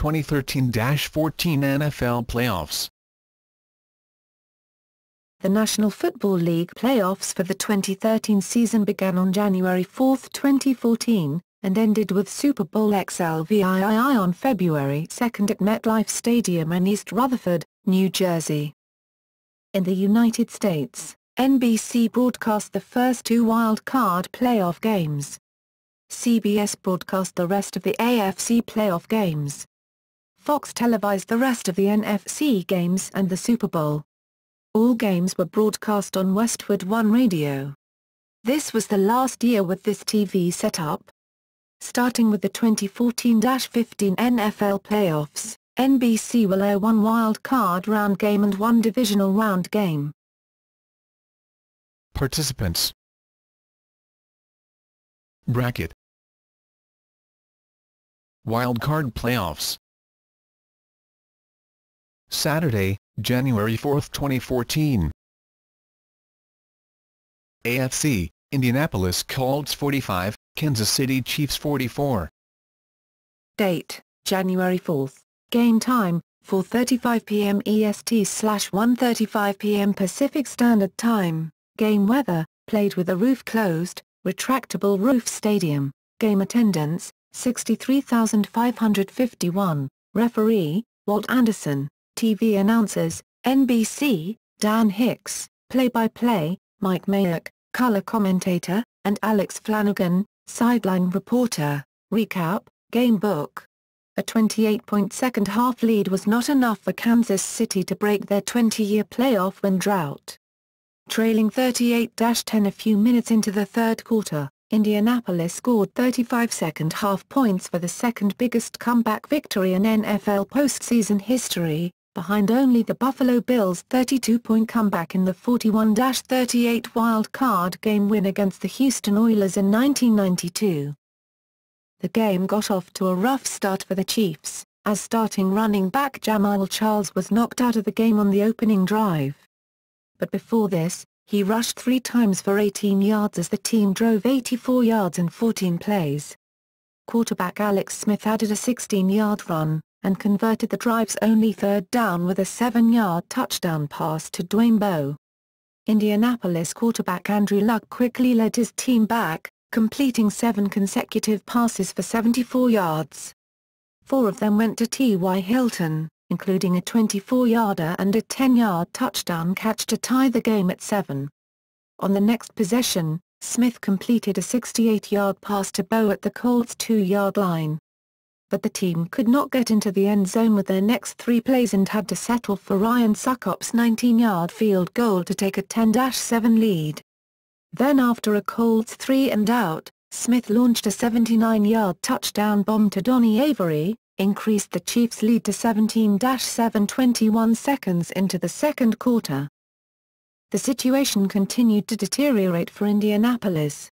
2013-14 NFL Playoffs. The National Football League playoffs for the 2013 season began on January 4, 2014, and ended with Super Bowl XLVIII on February 2 at MetLife Stadium in East Rutherford, New Jersey. In the United States, NBC broadcast the first two wild-card playoff games. CBS broadcast the rest of the AFC playoff games. Fox televised the rest of the NFC games and the Super Bowl. All games were broadcast on Westwood One Radio. This was the last year with this TV setup. Starting with the 2014-15 NFL playoffs, NBC will air one wild-card round game and one divisional round game. Participants. Bracket. Wildcard Playoffs. Saturday, January 4, 2014. AFC, Indianapolis Colts 45, Kansas City Chiefs 44. Date, January 4. Game time, 4:35 p.m. EST/1:35 p.m. Pacific Standard Time. Game weather, played with a roof closed, retractable roof stadium. Game attendance, 63,551. Referee, Walt Anderson. TV announcers, NBC, Dan Hicks. Play-by-play, Mike Mayock. Color commentator, and Alex Flanagan, sideline reporter. Recap, game book. A 28-point second-half lead was not enough for Kansas City to break their 20-year playoff win drought. Trailing 38-10 a few minutes into the third quarter, Indianapolis scored 35 second-half points for the second-biggest comeback victory in NFL postseason history, behind only the Buffalo Bills' 32-point comeback in the 41-38 wild-card game win against the Houston Oilers in 1992. The game got off to a rough start for the Chiefs, as starting running back Jamaal Charles was knocked out of the game on the opening drive. But before this, he rushed 3 times for 18 yards as the team drove 84 yards in 14 plays. Quarterback Alex Smith added a 16-yard run, and converted the drive's only third down with a 7-yard touchdown pass to Dwayne Bowe. Indianapolis quarterback Andrew Luck quickly led his team back, completing 7 consecutive passes for 74 yards. 4 of them went to T.Y. Hilton, including a 24-yarder and a 10-yard touchdown catch to tie the game at 7. On the next possession, Smith completed a 68-yard pass to Bowe at the Colts' 2-yard line. But the team could not get into the end zone with their next 3 plays and had to settle for Ryan Succop's 19-yard field goal to take a 10-7 lead. Then after a Colts 3-and-out, Smith launched a 79-yard touchdown bomb to Donnie Avery, increased the Chiefs' lead to 17-7 21 seconds into the second quarter. The situation continued to deteriorate for Indianapolis.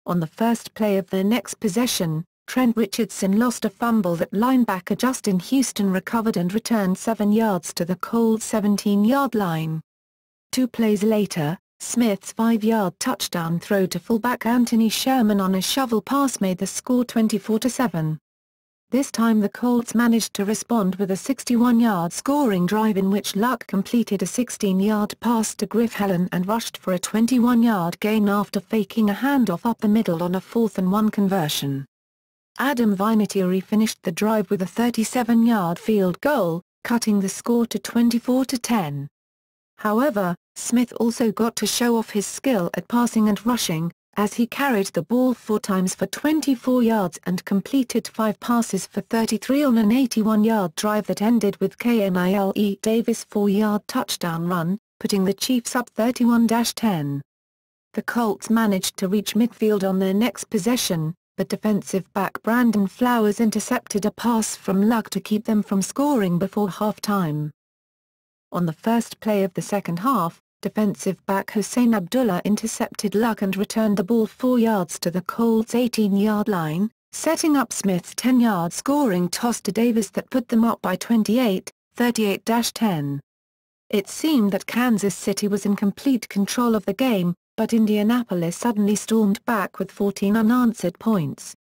On the first play of their next possession, Trent Richardson lost a fumble that linebacker Justin Houston recovered and returned 7 yards to the Colts' 17-yard line. 2 plays later, Smith's 5-yard touchdown throw to fullback Anthony Sherman on a shovel pass made the score 24-7. This time the Colts managed to respond with a 61-yard scoring drive in which Luck completed a 16-yard pass to Griff Helen and rushed for a 21-yard gain after faking a handoff up the middle on a 4th-and-1 conversion. Adam Vinatieri finished the drive with a 37-yard field goal, cutting the score to 24-10. However, Smith also got to show off his skill at passing and rushing, as he carried the ball 4 times for 24 yards and completed 5 passes for 33 on an 81-yard drive that ended with Knile Davis' 4-yard touchdown run, putting the Chiefs up 31-10. The Colts managed to reach midfield on their next possession, but defensive back Brandon Flowers intercepted a pass from Luck to keep them from scoring before halftime. On the first play of the second half, defensive back Hussein Abdullah intercepted Luck and returned the ball 4 yards to the Colts' 18-yard line, setting up Smith's 10-yard scoring toss to Davis that put them up by 28, 38-10. It seemed that Kansas City was in complete control of the game, but Indianapolis suddenly stormed back with 14 unanswered points.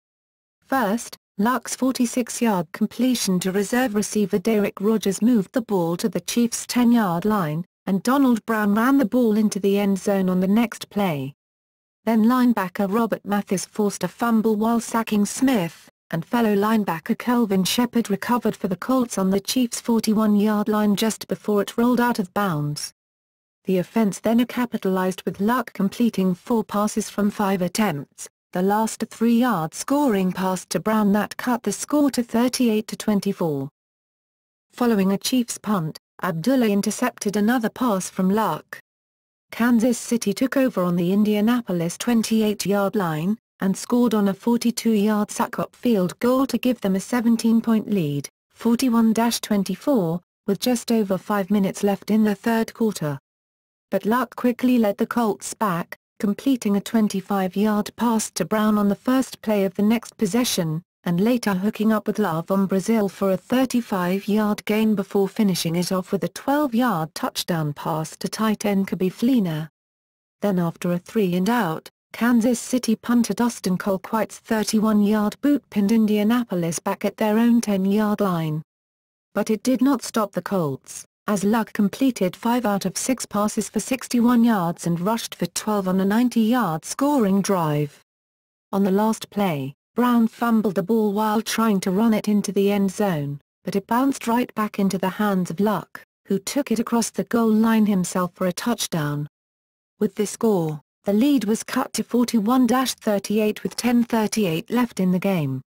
First, Luck's 46-yard completion to reserve receiver Derek Rogers moved the ball to the Chiefs' 10-yard line, and Donald Brown ran the ball into the end zone on the next play. Then linebacker Robert Mathis forced a fumble while sacking Smith, and fellow linebacker Kelvin Shepherd recovered for the Colts on the Chiefs' 41-yard line just before it rolled out of bounds. The offense then capitalized with Luck completing 4 passes from 5 attempts, the last a 3-yard scoring pass to Brown that cut the score to 38-24. Following a Chiefs punt, Abdullah intercepted another pass from Luck. Kansas City took over on the Indianapolis 28-yard line, and scored on a 42-yard Succop field goal to give them a 17-point lead, 41-24, with just over 5 minutes left in the third quarter. But Luck quickly led the Colts back, completing a 25-yard pass to Brown on the first play of the next possession, and later hooking up with Love on Brazil for a 35-yard gain before finishing it off with a 12-yard touchdown pass to tight end Coby Fleener. Then after a 3-and-out, Kansas City punter Austin Colquite's 31-yard boot pinned Indianapolis back at their own 10-yard line. But it did not stop the Colts, as Luck completed 5 out of 6 passes for 61 yards and rushed for 12 on a 90-yard scoring drive. On the last play, Brown fumbled the ball while trying to run it into the end zone, but it bounced right back into the hands of Luck, who took it across the goal line himself for a touchdown. With this score, the lead was cut to 41-38 with 10:38 left in the game.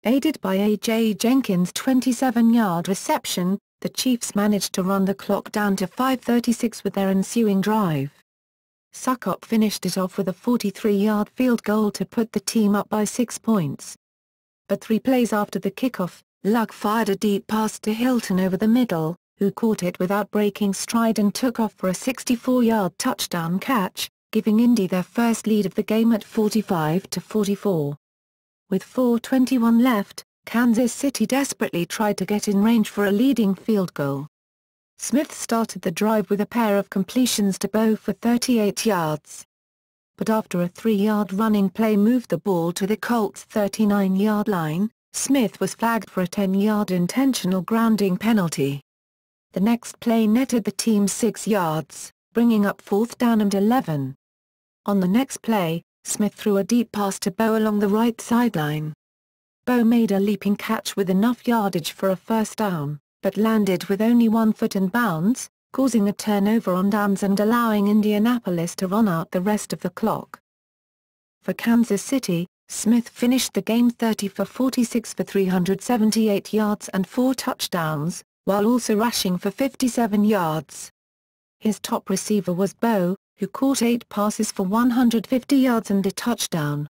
Aided by A.J. Jenkins' 27-yard reception, the Chiefs managed to run the clock down to 5:36 with their ensuing drive. Succop finished it off with a 43-yard field goal to put the team up by 6 points. But 3 plays after the kickoff, Luck fired a deep pass to Hilton over the middle, who caught it without breaking stride and took off for a 64-yard touchdown catch, giving Indy their first lead of the game at 45-44. With 4:21 left, Kansas City desperately tried to get in range for a leading field goal. Smith started the drive with a pair of completions to Bo for 38 yards. But after a 3-yard running play moved the ball to the Colts' 39-yard line, Smith was flagged for a 10-yard intentional grounding penalty. The next play netted the team 6 yards, bringing up 4th down and 11. On the next play, Smith threw a deep pass to Bo along the right sideline. Bo made a leaping catch with enough yardage for a first down, but landed with only 1 foot in bounds, causing a turnover on downs and allowing Indianapolis to run out the rest of the clock. For Kansas City, Smith finished the game 30 for 46 for 378 yards and 4 touchdowns, while also rushing for 57 yards. His top receiver was Bo, who caught 8 passes for 150 yards and a touchdown.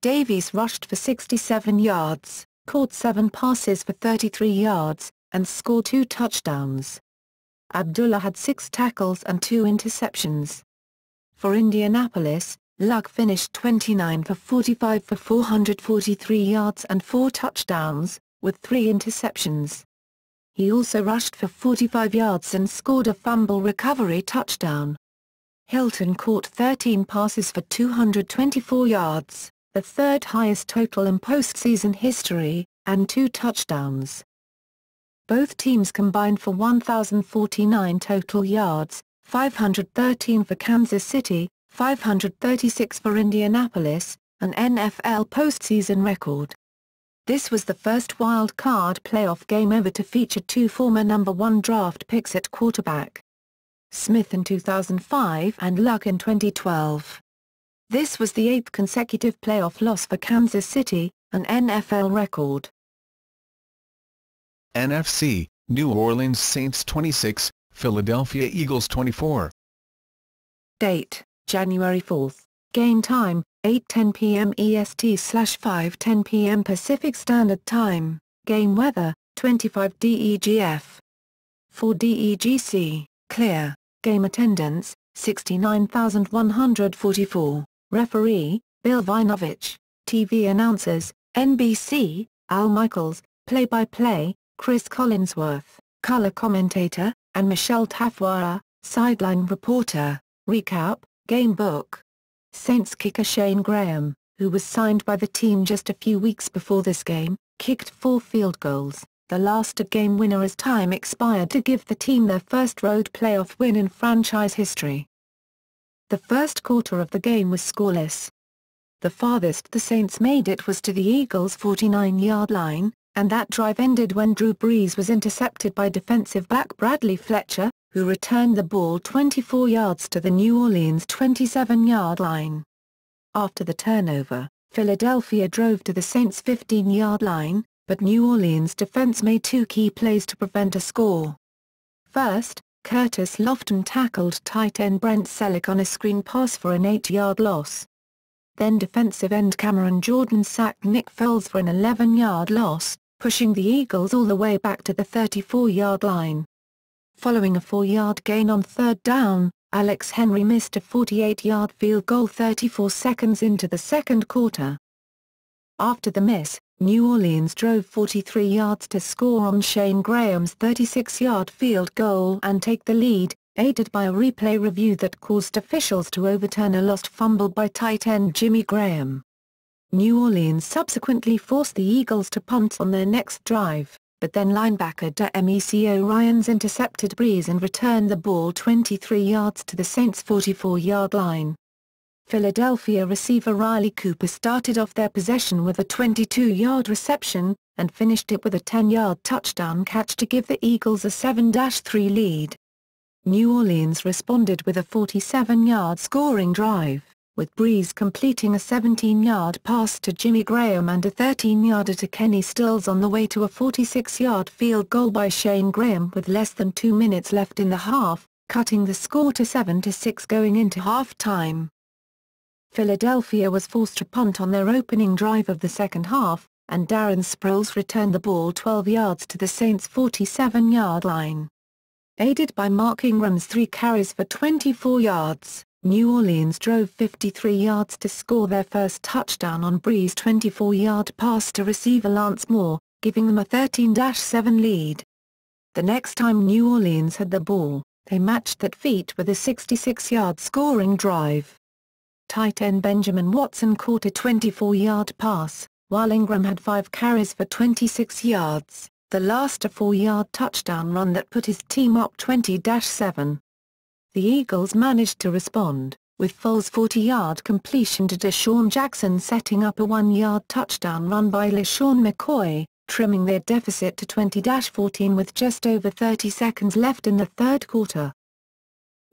Davies rushed for 67 yards, caught 7 passes for 33 yards, and scored 2 touchdowns. Abdullah had 6 tackles and 2 interceptions. For Indianapolis, Luck finished 29 for 45 for 443 yards and 4 touchdowns, with 3 interceptions. He also rushed for 45 yards and scored a fumble recovery touchdown. Hilton caught 13 passes for 224 yards, the 3rd highest total in postseason history, and 2 touchdowns. Both teams combined for 1,049 total yards, 513 for Kansas City, 536 for Indianapolis, an NFL postseason record. This was the first wild card playoff game ever to feature 2 former number 1 draft picks at quarterback. Smith in 2005 and Luck in 2012. This was the 8th consecutive playoff loss for Kansas City, an NFL record. NFC, New Orleans Saints 26, Philadelphia Eagles 24. Date, January 4. Game time, 8:10 p.m. EST/5:10 p.m. Pacific Standard Time. Game weather, 25 DEGF. 4 DEGC, clear. Game attendance, 69,144. Referee, Bill Vinovich. TV announcers, NBC, Al Michaels. Play-by-play, Chris Collinsworth. Color commentator, and Michelle Tafoya, sideline reporter. Recap, game book. Saints kicker Shane Graham, who was signed by the team just a few weeks before this game, kicked 4 field goals, the last a game winner as time expired to give the team their first road playoff win in franchise history. The first quarter of the game was scoreless. The farthest the Saints made it was to the Eagles' 49-yard line, and that drive ended when Drew Brees was intercepted by defensive back Bradley Fletcher, who returned the ball 24 yards to the New Orleans' 27-yard line. After the turnover, Philadelphia drove to the Saints' 15-yard line, but New Orleans' defense made 2 key plays to prevent a score. First, Curtis Lofton tackled tight end Brent Selleck on a screen pass for an 8-yard loss. Then defensive end Cameron Jordan sacked Nick Foles for an 11-yard loss, pushing the Eagles all the way back to the 34-yard line. Following a 4-yard gain on 3rd down, Alex Henry missed a 48-yard field goal 34 seconds into the second quarter. After the miss, New Orleans drove 43 yards to score on Shane Graham's 36-yard field goal and take the lead, aided by a replay review that caused officials to overturn a lost fumble by tight end Jimmy Graham. New Orleans subsequently forced the Eagles to punt on their next drive, but then linebacker D'Amico Ryans intercepted Brees and returned the ball 23 yards to the Saints' 44-yard line. Philadelphia receiver Riley Cooper started off their possession with a 22-yard reception, and finished it with a 10-yard touchdown catch to give the Eagles a 7-3 lead. New Orleans responded with a 47-yard scoring drive, with Brees completing a 17-yard pass to Jimmy Graham and a 13-yarder to Kenny Stills on the way to a 46-yard field goal by Shane Graham with less than 2 minutes left in the half, cutting the score to 7-6 going into halftime. Philadelphia was forced to punt on their opening drive of the second half, and Darren Sproles returned the ball 12 yards to the Saints' 47-yard line. Aided by Mark Ingram's 3 carries for 24 yards, New Orleans drove 53 yards to score their first touchdown on Brees' 24-yard pass to receiver Lance Moore, giving them a 13-7 lead. The next time New Orleans had the ball, they matched that feat with a 66-yard scoring drive. Tight end Benjamin Watson caught a 24-yard pass, while Ingram had 5 carries for 26 yards, the last a 4-yard touchdown run that put his team up 20-7. The Eagles managed to respond, with Foles' 40-yard completion to Deshaun Jackson setting up a 1-yard touchdown run by LeSean McCoy, trimming their deficit to 20-14 with just over 30 seconds left in the third quarter.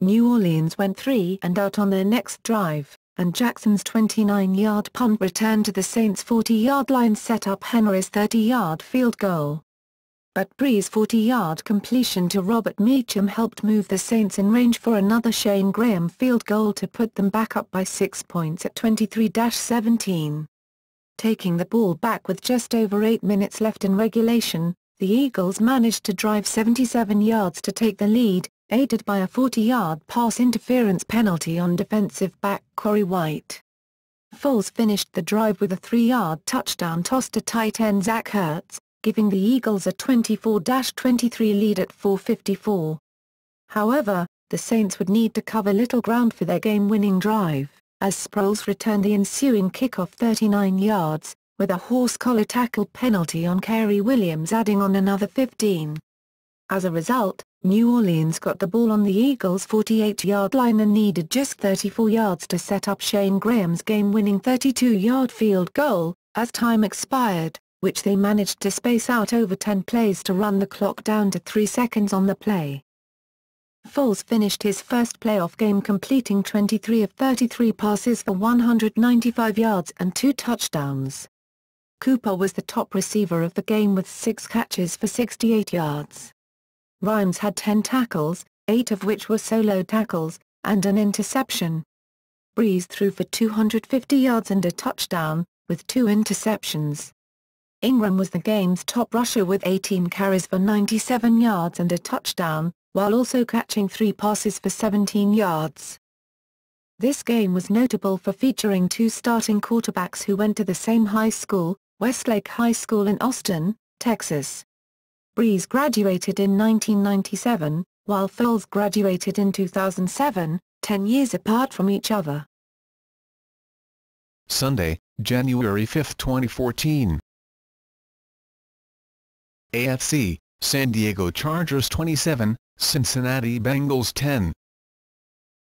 New Orleans went 3 and out on their next drive, and Jackson's 29-yard punt return to the Saints' 40-yard line set up Henry's 30-yard field goal. But Brees' 40-yard completion to Robert Meacham helped move the Saints in range for another Shane Graham field goal to put them back up by 6 points at 23-17. Taking the ball back with just over 8 minutes left in regulation, the Eagles managed to drive 77 yards to take the lead, aided by a 40-yard pass interference penalty on defensive back Corey White. Foles finished the drive with a 3-yard touchdown toss to tight end Zach Ertz, giving the Eagles a 24-23 lead at 4:54. However, the Saints would need to cover little ground for their game-winning drive, as Sproles returned the ensuing kickoff 39 yards, with a horse collar tackle penalty on Cary Williams adding on another 15. As a result, New Orleans got the ball on the Eagles' 48-yard line and needed just 34 yards to set up Shane Graham's game-winning 32-yard field goal, as time expired, which they managed to space out over 10 plays to run the clock down to 3 seconds on the play. Foles finished his first playoff game completing 23 of 33 passes for 195 yards and 2 touchdowns. Cooper was the top receiver of the game with 6 catches for 68 yards. Ryans had 10 tackles, 8 of which were solo tackles, and an interception. Brees threw for 250 yards and a touchdown, with 2 interceptions. Ingram was the game's top rusher with 18 carries for 97 yards and a touchdown, while also catching 3 passes for 17 yards. This game was notable for featuring 2 starting quarterbacks who went to the same high school, Westlake High School in Austin, Texas. Brees graduated in 1997, while Foles graduated in 2007, 10 years apart from each other. Sunday, January 5, 2014. AFC, San Diego Chargers 27, Cincinnati Bengals 10.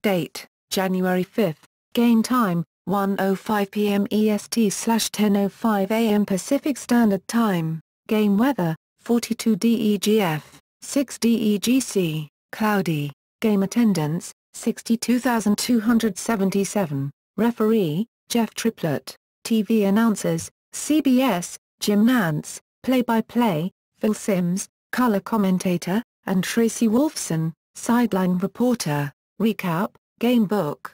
Date, January 5, game time, 1:05 p.m. EST/10:05 a.m. Pacific Standard Time, game weather, 42 DEGF, 6 DEGC, cloudy, game attendance, 62,277, referee, Jeff Triplett, TV announcers, CBS, Jim Nantz, play-by-play, Phil Simms, color commentator, and Tracy Wolfson, sideline reporter. Recap, game book.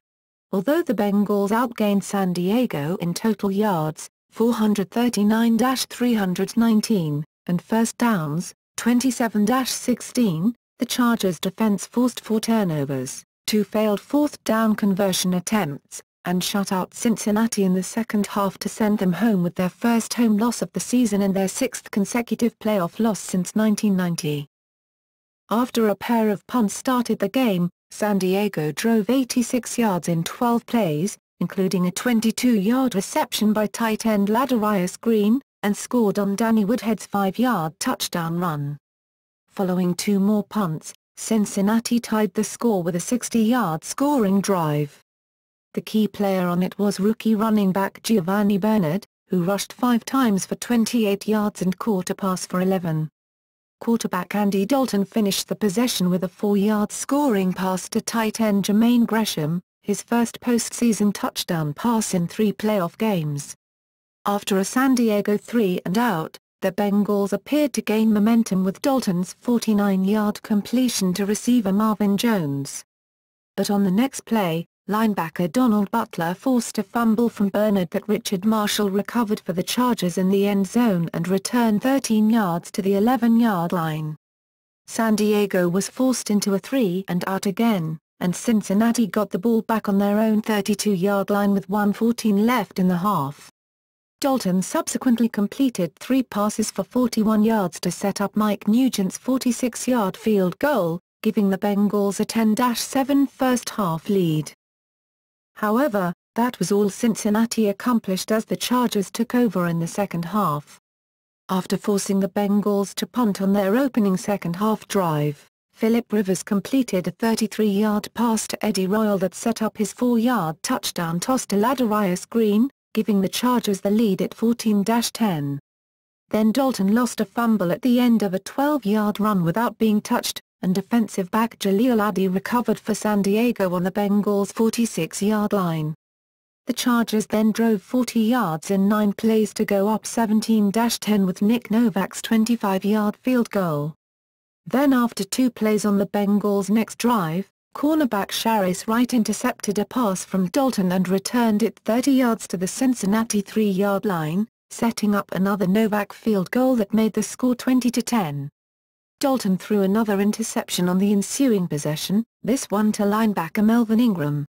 Although the Bengals outgained San Diego in total yards, 439-319, and first downs, 27-16, the Chargers' defense forced 4 turnovers, 2 failed fourth down conversion attempts, and shut out Cincinnati in the second half to send them home with their first home loss of the season and their 6th consecutive playoff loss since 1990. After a pair of punts started the game, San Diego drove 86 yards in 12 plays, including a 22-yard reception by tight end Ladarius Green, and scored on Danny Woodhead's 5-yard touchdown run. Following 2 more punts, Cincinnati tied the score with a 60-yard scoring drive. The key player on it was rookie running back Giovanni Bernard, who rushed 5 times for 28 yards and caught a pass for 11. Quarterback Andy Dalton finished the possession with a 4-yard scoring pass to tight end Jermaine Gresham, his first postseason touchdown pass in 3 playoff games. After a San Diego 3-and-out, the Bengals appeared to gain momentum with Dalton's 49-yard completion to receiver Marvin Jones. But on the next play, linebacker Donald Butler forced a fumble from Bernard that Richard Marshall recovered for the Chargers in the end zone and returned 13 yards to the 11-yard line. San Diego was forced into a 3-and-out again, and Cincinnati got the ball back on their own 32-yard line with 1:14 left in the half. Dalton subsequently completed 3 passes for 41 yards to set up Mike Nugent's 46-yard field goal, giving the Bengals a 10-7 first-half lead. However, that was all Cincinnati accomplished as the Chargers took over in the second half. After forcing the Bengals to punt on their opening second-half drive, Philip Rivers completed a 33-yard pass to Eddie Royal that set up his 4-yard touchdown toss to Ladarius Green, giving the Chargers the lead at 14-10. Then Dalton lost a fumble at the end of a 12-yard run without being touched, and defensive back Jaleel Addy recovered for San Diego on the Bengals' 46-yard line. The Chargers then drove 40 yards in 9 plays to go up 17-10 with Nick Novak's 25-yard field goal. Then after 2 plays on the Bengals' next drive, cornerback Sharice Wright intercepted a pass from Dalton and returned it 30 yards to the Cincinnati 3-yard line, setting up another Novak field goal that made the score 20-10. Dalton threw another interception on the ensuing possession, this one to linebacker Melvin Ingram.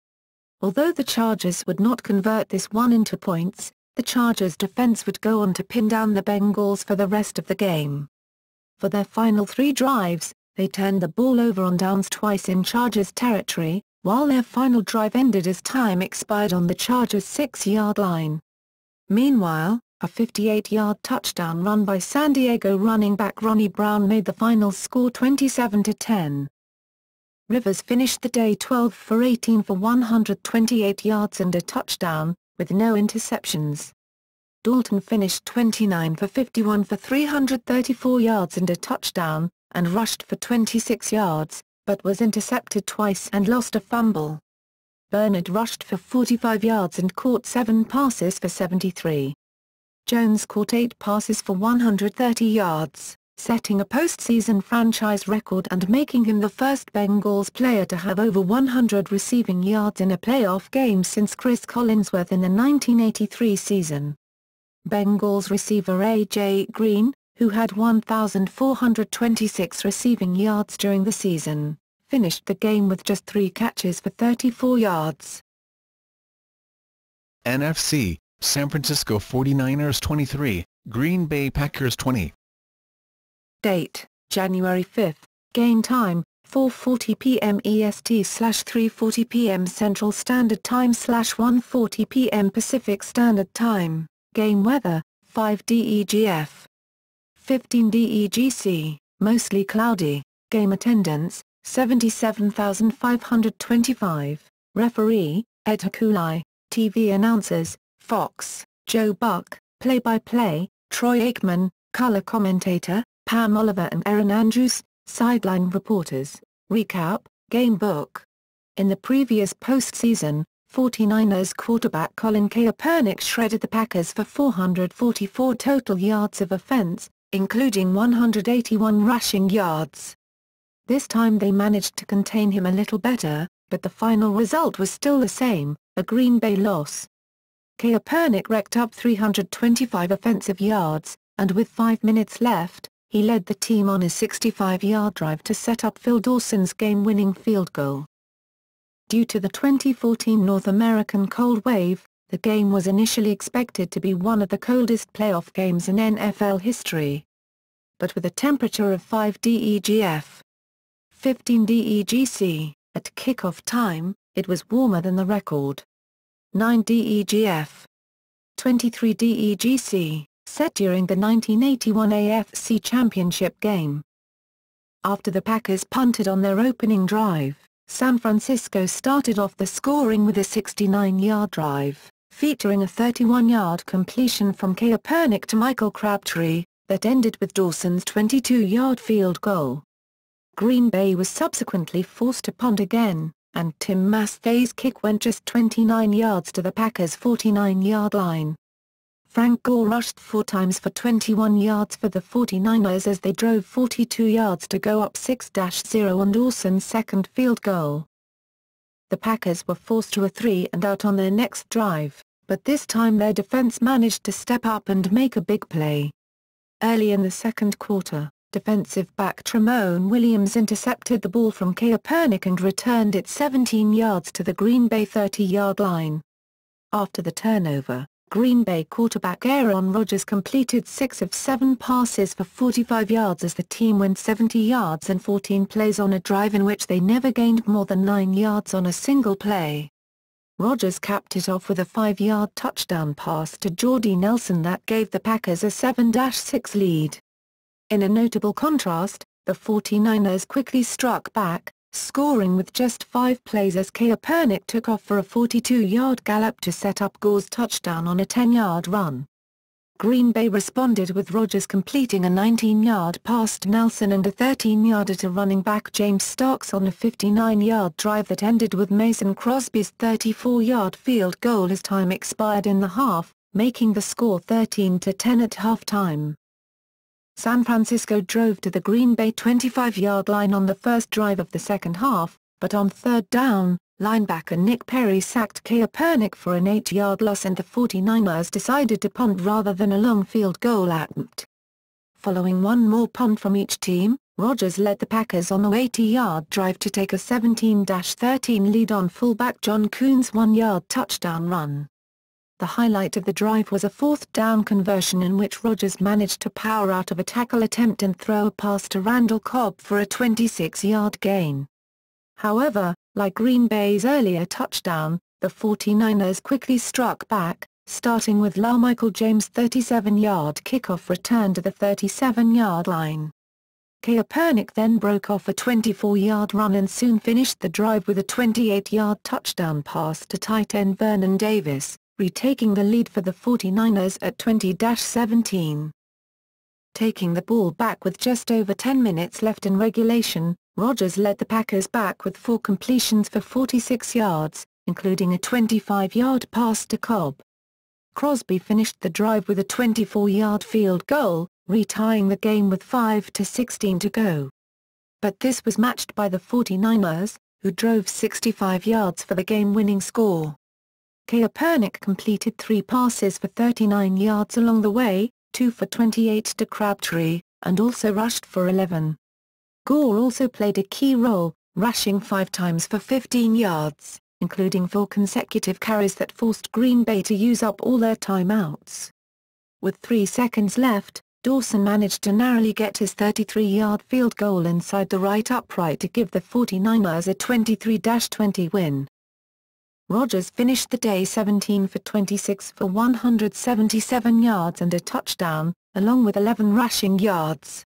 Although the Chargers would not convert this one into points, the Chargers' defense would go on to pin down the Bengals for the rest of the game. For their final 3 drives, they turned the ball over on downs twice in Chargers territory, while their final drive ended as time expired on the Chargers' 6-yard line. Meanwhile, a 58-yard touchdown run by San Diego running back Ronnie Brown made the final score 27-10. Rivers finished the day 12 for 18 for 128 yards and a touchdown, with no interceptions. Dalton finished 29 for 51 for 334 yards and a touchdown, and rushed for 26 yards, but was intercepted twice and lost a fumble. Bernard rushed for 45 yards and caught 7 passes for 73. Jones caught 8 passes for 130 yards, setting a postseason franchise record and making him the first Bengals player to have over 100 receiving yards in a playoff game since Chris Collinsworth in the 1983 season. Bengals receiver A.J. Green, who had 1,426 receiving yards during the season, finished the game with just 3 catches for 34 yards. NFC, San Francisco 49ers 23, Green Bay Packers 20. Date, January 5, game time, 4:40 p.m. EST/3:40 p.m. Central Standard Time/1:40 p.m. Pacific Standard Time. Game weather, 5 DEGF. 15 DEGC, mostly cloudy. Game attendance, 77,525. Referee, Ed Hakulai. TV announcers, Fox, Joe Buck. Play-by-play, Troy Aikman. Color commentator, Pam Oliver and Erin Andrews. Sideline reporters. Recap, Game Book. In the previous postseason, 49ers quarterback Colin Kaepernick shredded the Packers for 444 total yards of offense, including 181 rushing yards. This time they managed to contain him a little better, but the final result was still the same, a Green Bay loss. Kaepernick racked up 325 offensive yards, and with 5 minutes left, he led the team on a 65-yard drive to set up Phil Dawson's game-winning field goal. Due to the 2014 North American cold wave, the game was initially expected to be one of the coldest playoff games in NFL history. But with a temperature of 5 DEGF, 15 DEGC, at kickoff time, it was warmer than the record. 9 DEGF, 23 DEGC, set during the 1981 AFC Championship game. After the Packers punted on their opening drive, San Francisco started off the scoring with a 69-yard drive, featuring a 31-yard completion from Kaepernick to Michael Crabtree, that ended with Dawson's 22-yard field goal. Green Bay was subsequently forced to punt again, and Tim Mastha's kick went just 29 yards to the Packers' 49-yard line. Frank Gore rushed 4 times for 21 yards for the 49ers as they drove 42 yards to go up 6-0 on Dawson's second field goal. The Packers were forced to a 3-and-out on their next drive, but this time their defense managed to step up and make a big play. Early in the second quarter, defensive back Tramon Williams intercepted the ball from Kaepernick and returned it 17 yards to the Green Bay 30-yard line. After the turnover, Green Bay quarterback Aaron Rodgers completed 6 of 7 passes for 45 yards as the team went 70 yards and 14 plays on a drive in which they never gained more than 9 yards on a single play. Rodgers capped it off with a 5-yard touchdown pass to Jordy Nelson that gave the Packers a 7-6 lead. In a notable contrast, the 49ers quickly struck back, scoring with just 5 plays as Kaepernick took off for a 42-yard gallop to set up Gore's touchdown on a 10-yard run. Green Bay responded with Rodgers completing a 19-yard pass to Nelson and a 13-yarder to running back James Starks on a 59-yard drive that ended with Mason Crosby's 34-yard field goal as time expired in the half, making the score 13-10 at halftime. San Francisco drove to the Green Bay 25-yard line on the first drive of the second half, but on third down, linebacker Nick Perry sacked Kaepernick for an 8-yard loss and the 49ers decided to punt rather than a long field goal attempt. Following one more punt from each team, Rodgers led the Packers on a 80-yard drive to take a 17-13 lead on fullback John Kuhn's 1-yard touchdown run. The highlight of the drive was a 4th down conversion in which Rodgers managed to power out of a tackle attempt and throw a pass to Randall Cobb for a 26-yard gain. However, like Green Bay's earlier touchdown, the 49ers quickly struck back, starting with LaMichael James' 37-yard kickoff return to the 37-yard line. Kaepernick then broke off a 24-yard run and soon finished the drive with a 28-yard touchdown pass to tight end Vernon Davis, retaking the lead for the 49ers at 20-17. Taking the ball back with just over 10 minutes left in regulation, Rodgers led the Packers back with 4 completions for 46 yards, including a 25-yard pass to Cobb. Crosby finished the drive with a 24-yard field goal, retying the game with 5:16 to go. But this was matched by the 49ers, who drove 65 yards for the game-winning score. Kaepernick completed 3 passes for 39 yards along the way, 2 for 28 to Crabtree, and also rushed for 11. Gore also played a key role, rushing 5 times for 15 yards, including 4 consecutive carries that forced Green Bay to use up all their timeouts. With 3 seconds left, Dawson managed to narrowly get his 33-yard field goal inside the right upright to give the 49ers a 23-20 win. Rodgers finished the day 17 for 26 for 177 yards and a touchdown, along with 11 rushing yards.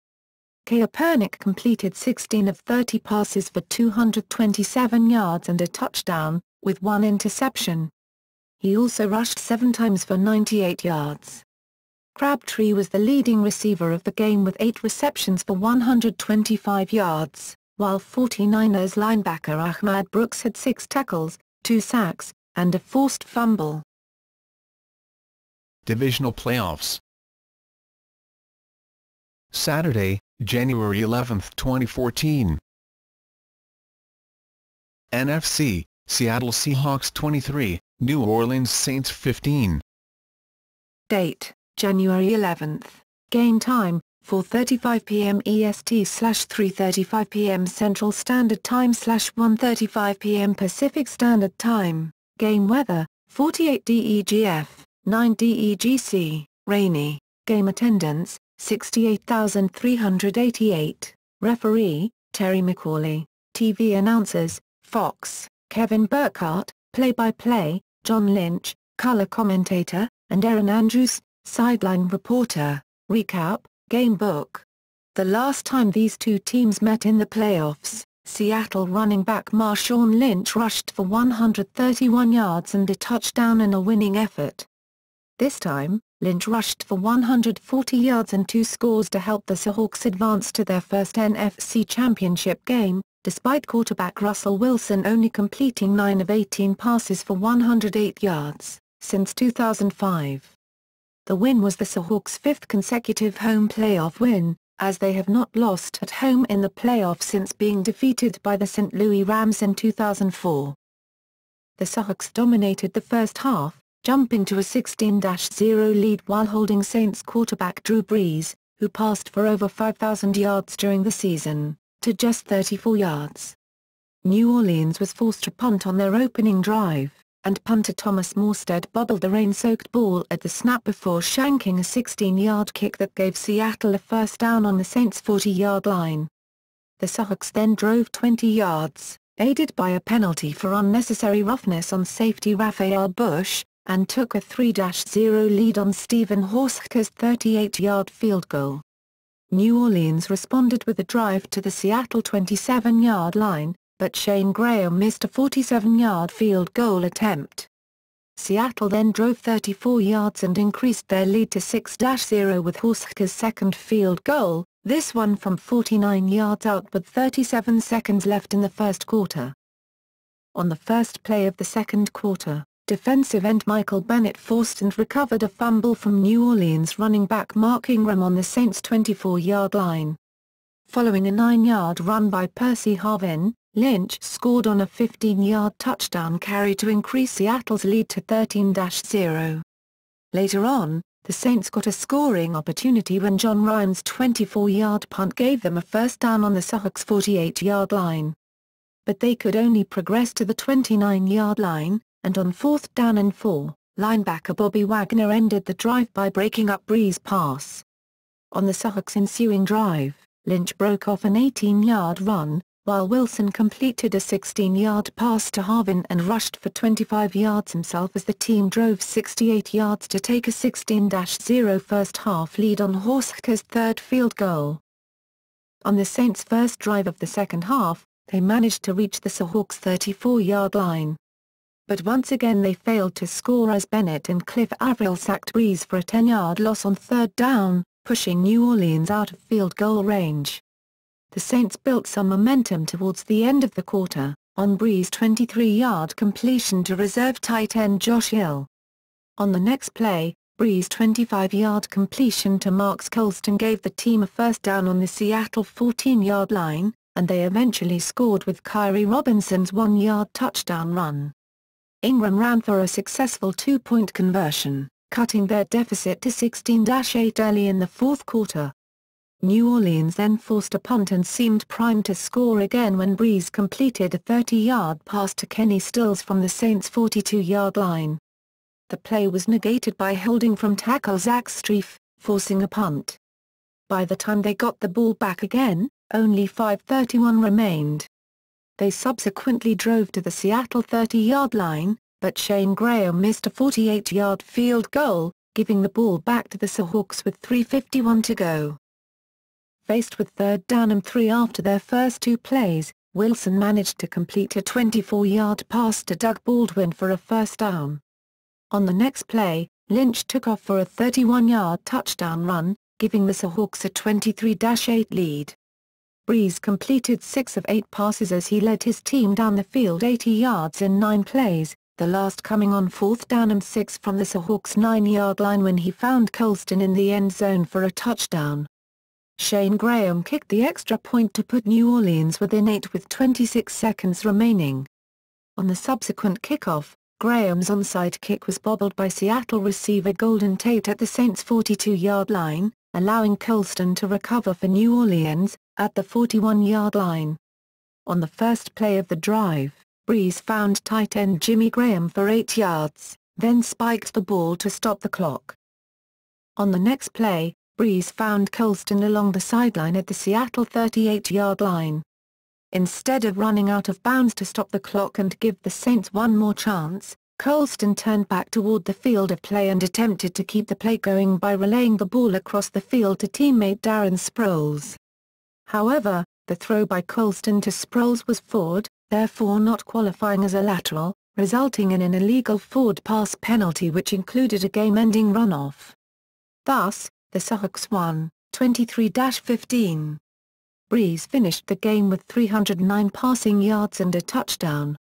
Kaepernick completed 16 of 30 passes for 227 yards and a touchdown, with 1 interception. He also rushed 7 times for 98 yards. Crabtree was the leading receiver of the game with 8 receptions for 125 yards, while 49ers linebacker Ahmad Brooks had 6 tackles, 2 sacks, and a forced fumble. Divisional playoffs. Saturday, January 11, 2014. NFC, Seattle Seahawks 23, New Orleans Saints 15. Date, January 11th. Game time, 4:35 p.m. EST/3:35 p.m. Central Standard Time /1:35 p.m. Pacific Standard Time. Game weather, 48 DEGF, 9 DEGC, rainy. Game attendance, 68,388. Referee, Terry McCauley. TV announcers, Fox, Kevin Burkhardt. Play-by-play, John Lynch. Color commentator, and Erin Andrews, sideline reporter. Recap, Game book. The last time these two teams met in the playoffs, Seattle running back Marshawn Lynch rushed for 131 yards and a touchdown in a winning effort. This time, Lynch rushed for 140 yards and 2 scores to help the Seahawks advance to their first NFC Championship game, despite quarterback Russell Wilson only completing 9 of 18 passes for 108 yards, since 2005. The win was the Seahawks' 5th consecutive home playoff win, as they have not lost at home in the playoffs since being defeated by the St. Louis Rams in 2004. The Seahawks dominated the first half, jumping to a 16-0 lead while holding Saints quarterback Drew Brees, who passed for over 5,000 yards during the season, to just 34 yards. New Orleans was forced to punt on their opening drive, and punter Thomas Morstead bobbled the rain-soaked ball at the snap before shanking a 16-yard kick that gave Seattle a first down on the Saints' 40-yard line. The Seahawks then drove 20 yards, aided by a penalty for unnecessary roughness on safety Raphael Bush, and took a 3-0 lead on Stephen Horsker's 38-yard field goal. New Orleans responded with a drive to the Seattle 27-yard line, but Shane Graham missed a 47-yard field goal attempt. Seattle then drove 34 yards and increased their lead to 6-0 with Horsker's second field goal, this one from 49 yards out with 37 seconds left in the first quarter. On the first play of the second quarter, defensive end Michael Bennett forced and recovered a fumble from New Orleans running back Mark Ingram on the Saints' 24-yard line. Following a 9-yard run by Percy Harvin, Lynch scored on a 15-yard touchdown carry to increase Seattle's lead to 13-0. Later on, the Saints got a scoring opportunity when John Ryan's 24-yard punt gave them a first down on the Seahawks' 48-yard line. But they could only progress to the 29-yard line, and on 4th down and 4, linebacker Bobby Wagner ended the drive by breaking up Brees' pass. On the Seahawks' ensuing drive, Lynch broke off an 18-yard run, while Wilson completed a 16-yard pass to Harvin and rushed for 25 yards himself as the team drove 68 yards to take a 16-0 first-half lead on Horsker's third field goal. On the Saints' first drive of the second half, they managed to reach the Seahawks' 34-yard line. But once again they failed to score as Bennett and Cliff Avril sacked Brees for a 10-yard loss on 3rd down, pushing New Orleans out of field goal range. The Saints built some momentum towards the end of the quarter, on Brees' 23-yard completion to reserve tight end Josh Hill. On the next play, Brees' 25-yard completion to Marks Colston gave the team a first down on the Seattle 14-yard line, and they eventually scored with Kyrie Robinson's 1-yard touchdown run. Ingram ran for a successful 2-point conversion, cutting their deficit to 16-8 early in the fourth quarter. New Orleans then forced a punt and seemed primed to score again when Brees completed a 30-yard pass to Kenny Stills from the Saints' 42-yard line. The play was negated by holding from tackle Zach Strief, forcing a punt. By the time they got the ball back again, only 5:31 remained. They subsequently drove to the Seattle 30-yard line, but Shane Graham missed a 48-yard field goal, giving the ball back to the Seahawks with 3:51 to go. Faced with 3rd down and 3 after their first 2 plays, Wilson managed to complete a 24-yard pass to Doug Baldwin for a first down. On the next play, Lynch took off for a 31-yard touchdown run, giving the Seahawks a 23-8 lead. Brees completed 6 of 8 passes as he led his team down the field 80 yards in 9 plays, the last coming on 4th down and 6 from the Seahawks' 9-yard line when he found Colston in the end zone for a touchdown. Shane Graham kicked the extra point to put New Orleans within 8 with 26 seconds remaining. On the subsequent kickoff, Graham's onside kick was bobbled by Seattle receiver Golden Tate at the Saints' 42-yard line, allowing Colston to recover for New Orleans, at the 41-yard line. On the first play of the drive, Brees found tight end Jimmy Graham for 8 yards, then spiked the ball to stop the clock. On the next play, Brees found Colston along the sideline at the Seattle 38-yard line. Instead of running out of bounds to stop the clock and give the Saints one more chance, Colston turned back toward the field of play and attempted to keep the play going by relaying the ball across the field to teammate Darren Sproles. However, the throw by Colston to Sproles was forward, therefore not qualifying as a lateral, resulting in an illegal forward pass penalty which included a game-ending runoff. Thus, the Seahawks won, 23-15. Brees finished the game with 309 passing yards and a touchdown.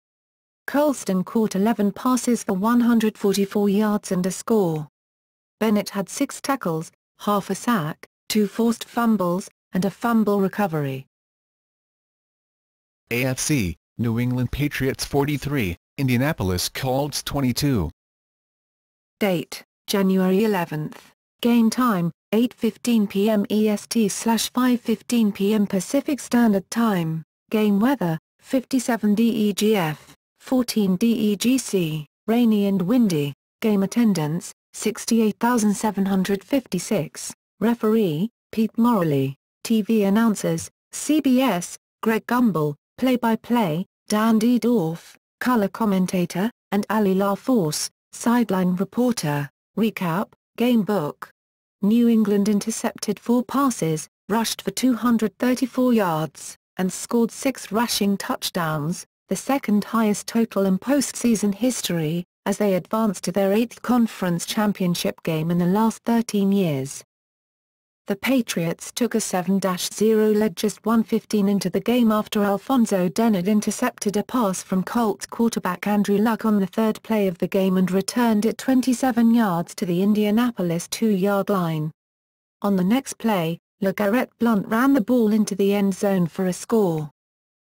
Colston caught 11 passes for 144 yards and a score. Bennett had 6 tackles, half a sack, 2 forced fumbles, and a fumble recovery. AFC, New England Patriots 43, Indianapolis Colts 22. Date, January 11th. Game time, 8:15 p.m. EST/5:15 p.m. Pacific Standard Time. Game weather, 57 DEGF, 14 DEGC, rainy and windy. Game attendance, 68,756. Referee, Pete Morley. TV announcers, CBS, Greg Gumbel. Play-by-play, Dan Dierdorf. Color commentator, and Ali LaForce, sideline reporter. Recap, game book. New England intercepted 4 passes, rushed for 234 yards, and scored 6 rushing touchdowns, the second highest total in postseason history, as they advanced to their 8th conference championship game in the last 13 years. The Patriots took a 7-0 lead just 1:15 into the game after Alfonso Dennard intercepted a pass from Colts quarterback Andrew Luck on the 3rd play of the game and returned it 27 yards to the Indianapolis 2-yard line. On the next play, LeGarrette Blount ran the ball into the end zone for a score.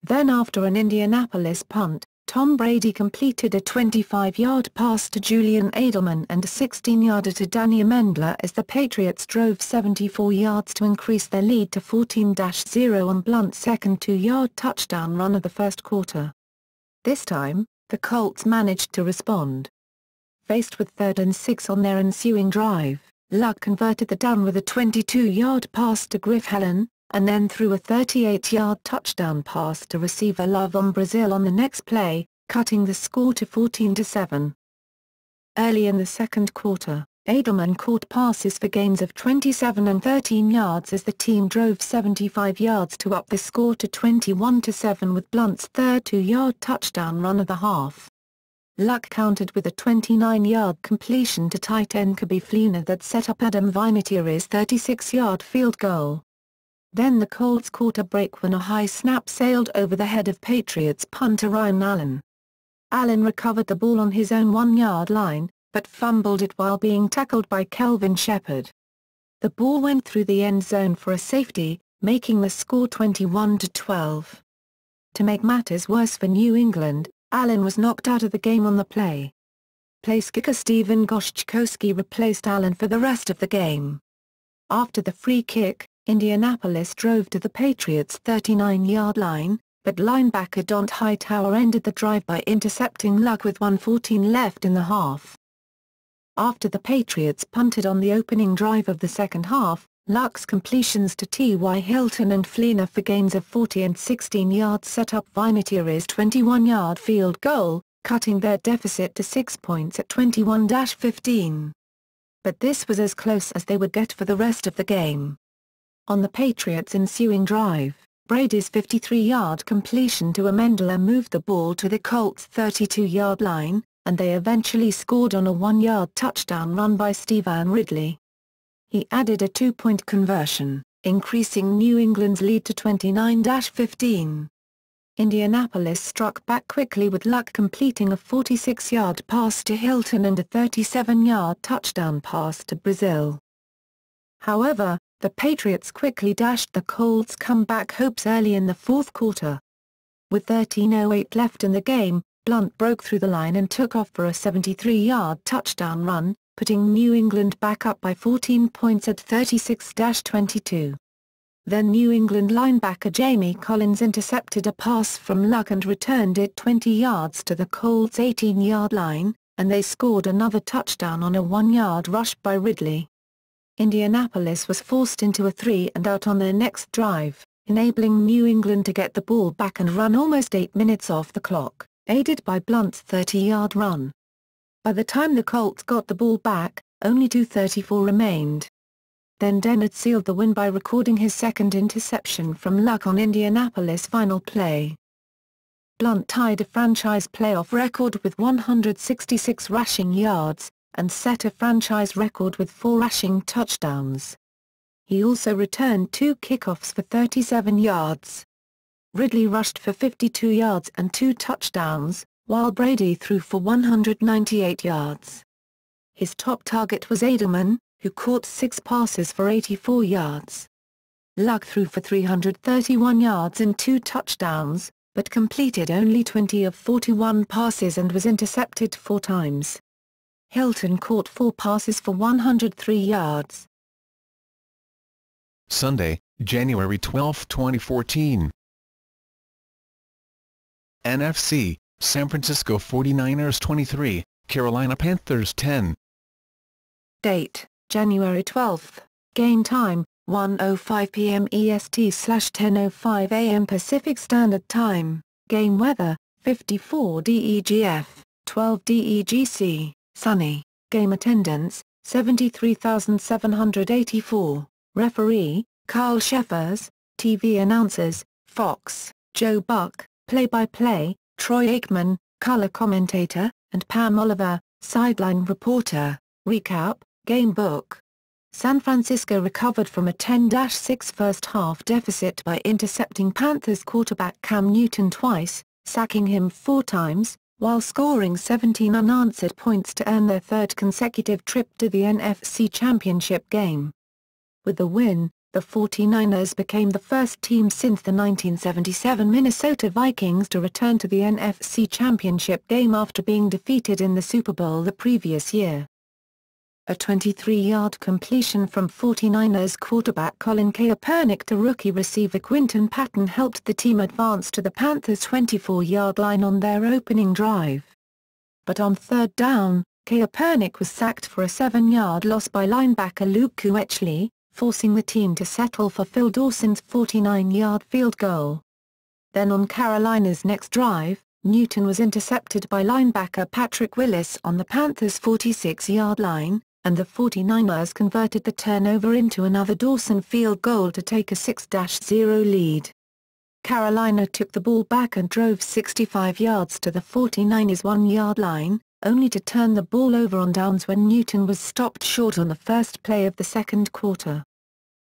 Then after an Indianapolis punt, Tom Brady completed a 25-yard pass to Julian Edelman and a 16-yarder to Danny Amendola as the Patriots drove 74 yards to increase their lead to 14-0 on Blount's second 2-yard touchdown run of the first quarter. This time, the Colts managed to respond. Faced with 3rd and 6 on their ensuing drive, Luck converted the down with a 22-yard pass to Griff Helen, and then threw a 38-yard touchdown pass to receiver Lavon Brazil on the next play, cutting the score to 14-7. Early in the second quarter, Edelman caught passes for gains of 27 and 13 yards as the team drove 75 yards to up the score to 21-7 with Blount's third 2-yard touchdown run of the half. Luck countered with a 29-yard completion to tight end Coby Fleener that set up Adam Vinatieri's 36-yard field goal. Then the Colts caught a break when a high snap sailed over the head of Patriots punter Ryan Allen. Allen recovered the ball on his own 1-yard line, but fumbled it while being tackled by Kelvin Shepherd. The ball went through the end zone for a safety, making the score 21-12. To make matters worse for New England, Allen was knocked out of the game on the play. Place kicker Steven Gostkowski replaced Allen for the rest of the game. After the free kick, Indianapolis drove to the Patriots' 39-yard line, but linebacker Dont Hightower ended the drive by intercepting Luck with 1:14 left in the half. After the Patriots punted on the opening drive of the second half, Luck's completions to T.Y. Hilton and Fleener for gains of 40 and 16 yards set up Vinatieri's 21-yard field goal, cutting their deficit to 6 points at 21-15. But this was as close as they would get for the rest of the game. On the Patriots' ensuing drive, Brady's 53-yard completion to Amendola moved the ball to the Colts' 32-yard line, and they eventually scored on a 1-yard touchdown run by Stevan Ridley. He added a 2-point conversion, increasing New England's lead to 29-15. Indianapolis struck back quickly with Luck completing a 46-yard pass to Hilton and a 37-yard touchdown pass to Brazil. However, the Patriots quickly dashed the Colts' comeback hopes early in the fourth quarter. With 13:08 left in the game, Blount broke through the line and took off for a 73-yard touchdown run, putting New England back up by 14 points at 36-22. Then New England linebacker Jamie Collins intercepted a pass from Luck and returned it 20 yards to the Colts' 18-yard line, and they scored another touchdown on a 1-yard rush by Ridley. Indianapolis was forced into a 3-and-out on their next drive, enabling New England to get the ball back and run almost 8 minutes off the clock, aided by Blount's 30-yard run. By the time the Colts got the ball back, only 2:34 remained. Then Dennard sealed the win by recording his second interception from Luck on Indianapolis' final play. Blount tied a franchise playoff record with 166 rushing yards, and set a franchise record with 4 rushing touchdowns. He also returned 2 kickoffs for 37 yards. Ridley rushed for 52 yards and 2 touchdowns, while Brady threw for 198 yards. His top target was Edelman, who caught 6 passes for 84 yards. Luck threw for 331 yards and 2 touchdowns, but completed only 20 of 41 passes and was intercepted 4 times. Hilton caught 4 passes for 103 yards. Sunday, January 12, 2014. NFC, San Francisco 49ers 23, Carolina Panthers 10. Date, January 12. Game time, 1:05 p.m. EST/10:05 a.m. Pacific Standard Time. Game weather, 54 DEGF, 12 DEGC, sunny. Game attendance, 73,784. Referee, Carl Sheffers. TV announcers, Fox, Joe Buck. Play-by-play, Troy Aikman, color commentator, and Pam Oliver, sideline reporter. Recap, game book. San Francisco recovered from a 10-6 first-half deficit by intercepting Panthers quarterback Cam Newton twice, sacking him 4 times, while scoring 17 unanswered points to earn their 3rd consecutive trip to the NFC Championship game. With the win, the 49ers became the first team since the 1977 Minnesota Vikings to return to the NFC Championship game after being defeated in the Super Bowl the previous year. A 23-yard completion from 49ers quarterback Colin Kaepernick to rookie receiver Quinton Patton helped the team advance to the Panthers' 24-yard line on their opening drive. But on 3rd down, Kaepernick was sacked for a 7-yard loss by linebacker Luke Kuechly, forcing the team to settle for Phil Dawson's 49-yard field goal. Then on Carolina's next drive, Newton was intercepted by linebacker Patrick Willis on the Panthers' 46-yard line, and the 49ers converted the turnover into another Dawson field goal to take a 6-0 lead. Carolina took the ball back and drove 65 yards to the 49ers' 1-yard line, only to turn the ball over on downs when Newton was stopped short on the first play of the second quarter.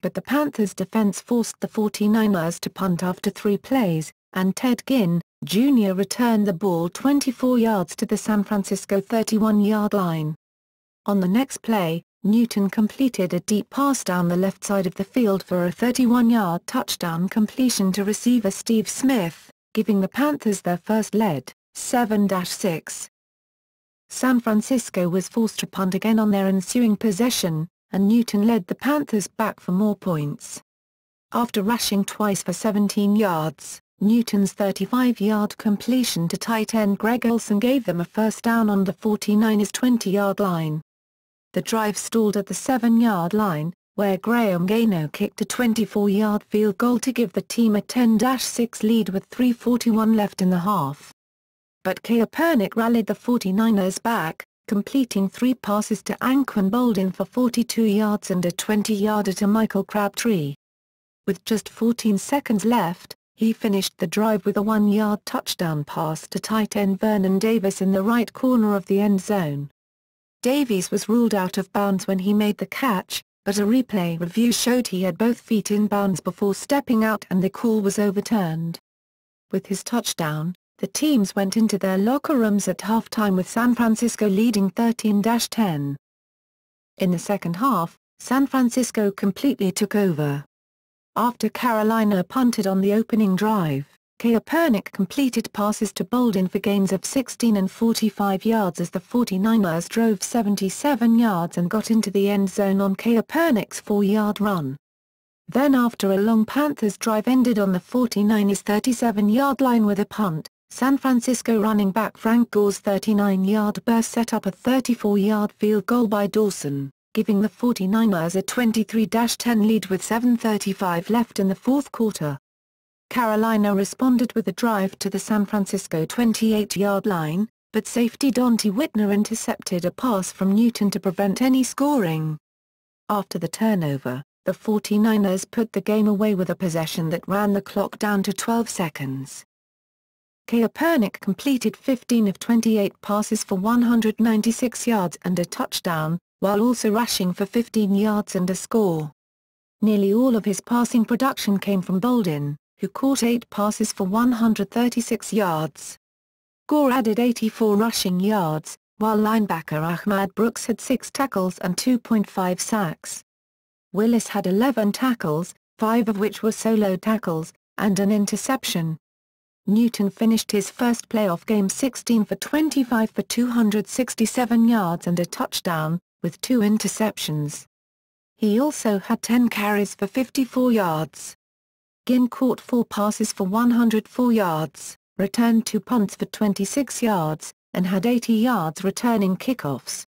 But the Panthers' defense forced the 49ers to punt after 3 plays, and Ted Ginn, Jr. returned the ball 24 yards to the San Francisco 31-yard line. On the next play, Newton completed a deep pass down the left side of the field for a 31-yard touchdown completion to receiver Steve Smith, giving the Panthers their first lead, 7-6. San Francisco was forced to punt again on their ensuing possession, and Newton led the Panthers back for more points. After rushing twice for 17 yards, Newton's 35-yard completion to tight end Greg Olsen gave them a first down on the 49ers' 20-yard line. The drive stalled at the 7-yard line, where Graham Gano kicked a 24-yard field goal to give the team a 10-6 lead with 3:41 left in the half. But Kaepernick rallied the 49ers back, completing 3 passes to Anquan Boldin for 42 yards and a 20-yarder to Michael Crabtree. With just 14 seconds left, he finished the drive with a 1-yard touchdown pass to tight end Vernon Davis in the right corner of the end zone. Davies was ruled out of bounds when he made the catch, but a replay review showed he had both feet in bounds before stepping out and the call was overturned. With his touchdown, the teams went into their locker rooms at halftime with San Francisco leading 13-10. In the second half, San Francisco completely took over. After Carolina punted on the opening drive, Kaepernick completed passes to Boldin for gains of 16 and 45 yards as the 49ers drove 77 yards and got into the end zone on Kaepernick's 4-yard run. Then after a long Panthers drive ended on the 49ers' 37-yard line with a punt, San Francisco running back Frank Gore's 39-yard burst set up a 34-yard field goal by Dawson, giving the 49ers a 23-10 lead with 7:35 left in the fourth quarter. Carolina responded with a drive to the San Francisco 28-yard line, but safety Donte Whitner intercepted a pass from Newton to prevent any scoring. After the turnover, the 49ers put the game away with a possession that ran the clock down to 12 seconds. Kaepernick completed 15 of 28 passes for 196 yards and a touchdown, while also rushing for 15 yards and a score. Nearly all of his passing production came from Boldin, who caught 8 passes for 136 yards. Gore added 84 rushing yards, while linebacker Ahmad Brooks had 6 tackles and 2.5 sacks. Willis had 11 tackles, 5 of which were solo tackles, and an interception. Newton finished his first playoff game 16 for 25 for 267 yards and a touchdown, with 2 interceptions. He also had 10 carries for 54 yards. Ginn caught 4 passes for 104 yards, returned 2 punts for 26 yards, and had 80 yards returning kickoffs.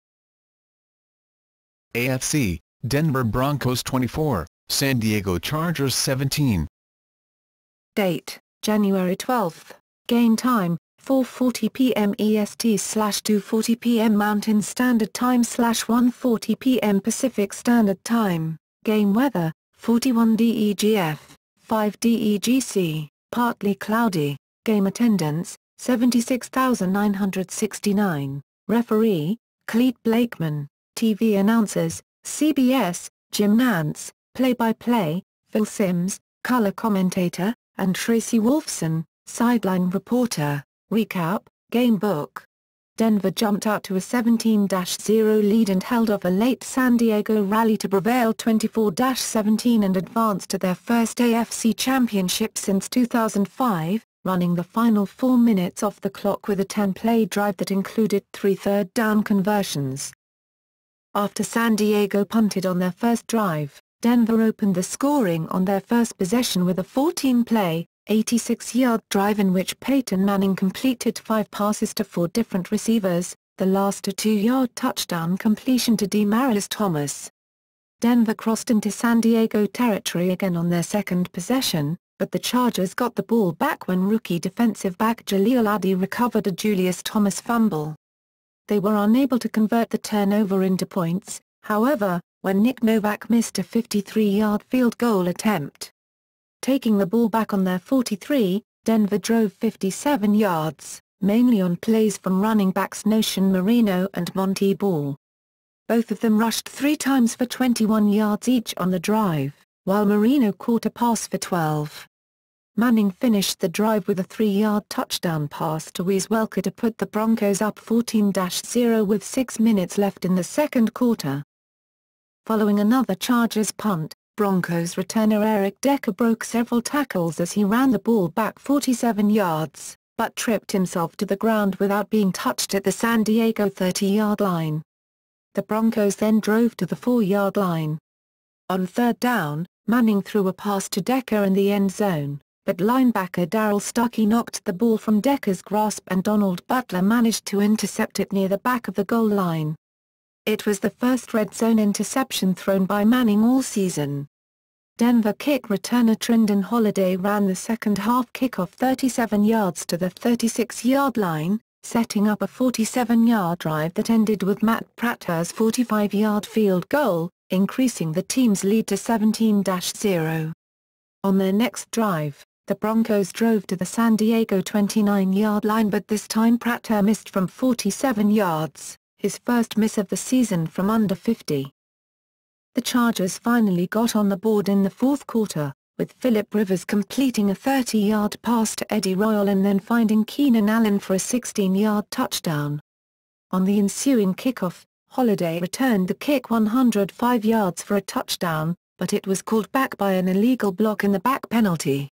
AFC, Denver Broncos 24, San Diego Chargers 17. Date: January 12. Game time: 4:40 p.m. EST/2:40 p.m. Mountain Standard Time/1:40 p.m. Pacific Standard Time. Game weather: 41 DEGF, 5 DEGC, partly cloudy. Game attendance: 76,969. Referee: Clete Blakeman. TV announcers: CBS, Jim Nantz. Play-by-play: Phil Simms. Color commentator: and Tracy Wolfson, sideline reporter. Recap: Game book. Denver jumped out to a 17-0 lead and held off a late San Diego rally to prevail 24-17 and advance to their first AFC championship since 2005, running the final 4 minutes off the clock with a 10-play drive that included 3 third-down conversions. After San Diego punted on their first drive, Denver opened the scoring on their first possession with a 14-play, 86-yard drive in which Peyton Manning completed 5 passes to 4 different receivers, the last a 2-yard touchdown completion to Demaryius Thomas. Denver crossed into San Diego territory again on their second possession, but the Chargers got the ball back when rookie defensive back Jaleel Addy recovered a Julius Thomas fumble. They were unable to convert the turnover into points, however, when Nick Novak missed a 53-yard field goal attempt. Taking the ball back on their 43, Denver drove 57 yards, mainly on plays from running backs Noshan Marino and Monty Ball. Both of them rushed 3 times for 21 yards each on the drive, while Marino caught a pass for 12. Manning finished the drive with a 3-yard touchdown pass to Wes Welker to put the Broncos up 14-0 with 6 minutes left in the second quarter. Following another Chargers punt, Broncos returner Eric Decker broke several tackles as he ran the ball back 47 yards, but tripped himself to the ground without being touched at the San Diego 30-yard line. The Broncos then drove to the 4-yard line. On third down, Manning threw a pass to Decker in the end zone, but linebacker Darryl Stuckey knocked the ball from Decker's grasp and Donald Butler managed to intercept it near the back of the goal line. It was the first red zone interception thrown by Manning all season. Denver kick returner Trindon Holiday ran the second-half kickoff 37 yards to the 36-yard line, setting up a 47-yard drive that ended with Matt Prater's 45-yard field goal, increasing the team's lead to 17-0. On their next drive, the Broncos drove to the San Diego 29-yard line, but this time Prater missed from 47 yards, his first miss of the season from under 50. The Chargers finally got on the board in the fourth quarter, with Philip Rivers completing a 30-yard pass to Eddie Royal and then finding Keenan Allen for a 16-yard touchdown. On the ensuing kickoff, Holiday returned the kick 105 yards for a touchdown, but it was called back by an illegal block in the back penalty.